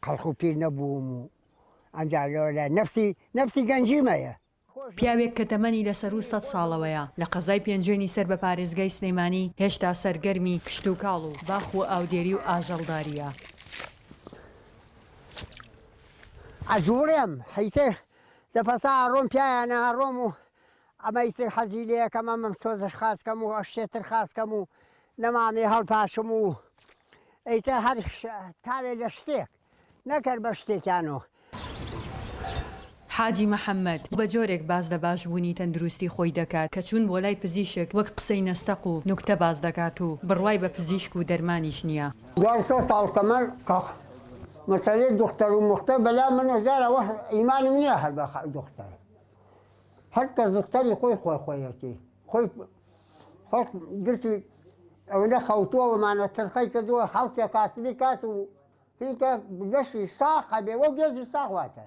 قەڵخ و پیر نەبووم و ئەمجا لەوەلا نەفسی گەنجیمەیە. پیاوێک کە تەمەنی لەسەر و 100 ساڵەوەیە لە قەزای پێنجێنی سەر بە پارێزگای سلەیمانی هێشتا سەرگەرمی کشت و کاڵ و باخ و ئاودێری و ئاژەڵداریە. ئەجوڵێم حیتر دەپەسا ئەڕۆم پیایانە ئەڕۆم و ئەمەیتر حەزی لێ یەکەم ئەمەم سۆزش خاچکەم و ئەشتێتر خاچکەم و نەمامێ هەڵپاشم و ئەیتە هەر تاوێ لە شتێک نەکرد بە شتێکیانەوە. حاجی محەممەد بە جۆرێک باز لە باشبوونی تەندروستی خۆی دەکات کە چوون بۆ لای پزیشک وەک قسەی نەستەق و نوکتە باز دەکات و بڕوای بە پزیشک و دەرمانیش نییە. دوای 100 ساڵ تەمەن مەسەلەی دوختەر و موختە بەلا منە زارەوە ئیمانم نییە هەر بە دوختەر. هەر کەس دوختەری خۆیەتی خۆی گرتی ئەوەندە خەوتووەوەمانە تەرخەی کردووە حەوتێ کاسبی کات و هیچکە گەشتی ساقە بێ وە گێژی ساغواتە.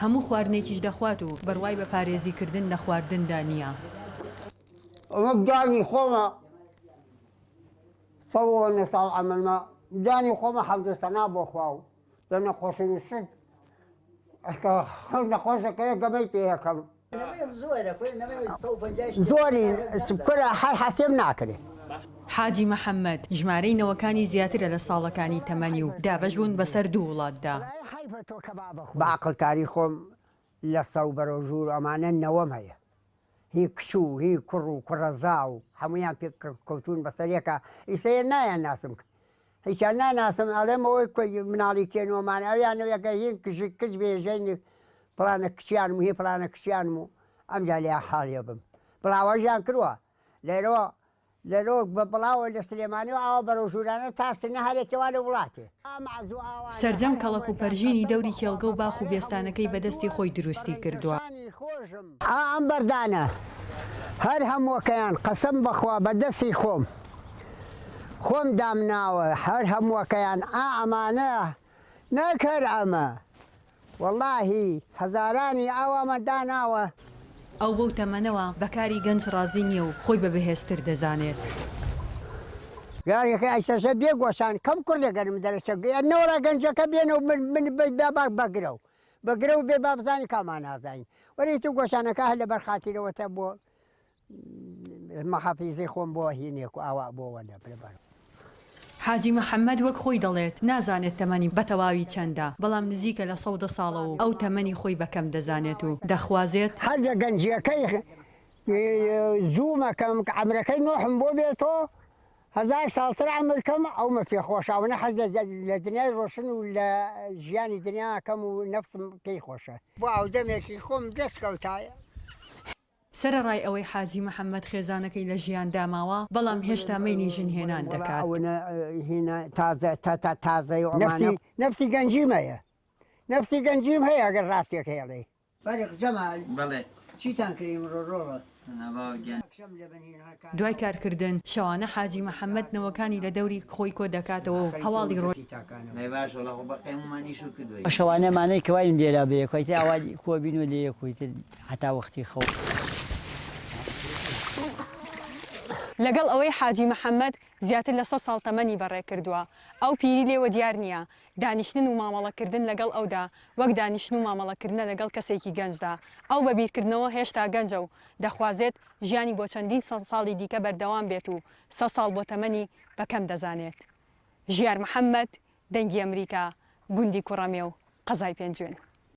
هەموو خواردنێکیش دەخوات و بەڕوای بە پارێزیکردن لە خواردندا نییە. ئەمە دانی خۆمە 100 ساڵ ئەمەمە دانی خۆمە حەمدە سەنا بۆ خوا و لە نەخۆشەویستن نەخۆشەکەیە گەمەی پێ یەکەم زۆری کورە هەر حەسێم ناکرێت. حاجی محەممەد ژمارەی نەوەکانی زیاترە لە ساڵەکانی تەمەنی و دابەژبوون بەسەر 2 وڵاتدا. بە عەقڵکاری خۆم لە سەو بەرەو ژوور ئەمانە نەوەم هەیە. هی کچ و هی کوڕ و کوڕەزا و هەمویان پێ کەوتون بەسەرێکە ئیسەیە نایان ناسم هیچیان ناناسم ئەڵێمەوەی مناڵی کێنوەمان ئەویانەوەکە هین کچ بێژەین پڵانە کچیانم و هی پڵانە کچیانم و ئەمجا لێ حاڵێ بم بڵاوەژیان کردووە لێرۆ بە بڵاوە لە سلێمانی و ئاوا بەرەو ژوورانە تاسنە هەرێکەوە لە وڵاتێ. سەرجەم کەڵک و پەرژینی دەوری کێڵگە و باخ و بێستانەکەی بەدەستی خۆی دروستی کردووە. ئەم بەردانە هەر هەمووەکەیان قەسەم بەخوا بەدەستی خۆم دامناوە هەر هەمووەکەیان ئەمانە نەکەر ئەمە وەڵاهی هەزارانی ئاوامە داناوە. ئەو بەو تەمەنەوە بەکاری گەنج ڕازی نییە و خۆی بە بەهێزتر دەزانێت. گارێکە ئەیسەشە بێگۆشان کەم کوردەگەرم دەرەچە نەوەڕە گەنجەکە بێنەوە من بەگرە و بێ بابزانی کامان نازانین وەری تو گۆشانەکە هەر لە بەرخاتیرەوەتە بۆ مەحافیزەی خۆم بۆ هینێک و ئاوا بۆوە لە پرێبەر. حاجی محەممەد وەک خۆی دەڵێت نازانێت تەمەنی بەتەواوی چەندە بەڵام نزیکە لە 100 ساڵە و ئەو تەمەنی خۆی بەکەم دەزانێت و دەخوازێت هەر لە گەنجیەکەی زوومەکەم کە عەمرەکەی نۆحم بۆ بێتەوە 1000 ساڵتر عەمرکەم ئەومە پێخۆشاوە حەز لە دنیای ڕۆشن و لە ژیانی دنیاکەم و نەفسم پێی خۆشە بۆ ئەودەمێکی خۆم دەستکەوتایە. سەرەڕای ئەوەی حاجی محەممەد خێزانەکەی لە ژیان داماوە بەڵام هێشتا مەینی ژنهێنان دەکات. تازە نەفسی گەنجیمەیە نەفسی گەنجیم هەیە ئەگەر ڕاستێک هێڵێ. بەرێک جەمال چیتان کردیم ڕۆڕۆ دوای کارکردن شەوانە حاجی محەممەد نەوەکانی لە دەوری خۆی کۆ دەکاتەوە و هەواڵی ڕۆی شەوانەمانەی کەوایم لێرا بێ خۆیتە ئاوای کۆبین و لێ خۆیتر هەتا وەختی خەو. لەگەڵ ئەوەی حاجی محەممەد زیاتر لە 100 ساڵ تەمەنی بەڕێ کردووە ئەو پیری لێوە دیار نییە دانیشتن و مامەڵەکردن لەگەڵ ئەودا وەک دانیشتن و مامەڵەکردنە لەگەڵ کەسێکی گەنجدا ئەو بەبیرکردنەوە هێشتا گەنجە و دەخوازێت ژیانی بۆ چەندین ساڵی دیکە بەردەوام بێت و 100 ساڵ بۆ تەمەنی بەکەم دەزانێت. ژیار محەممەد دەنگی ئەمریکا گوندی کوڕەمێ و قەزای پێنجوێن.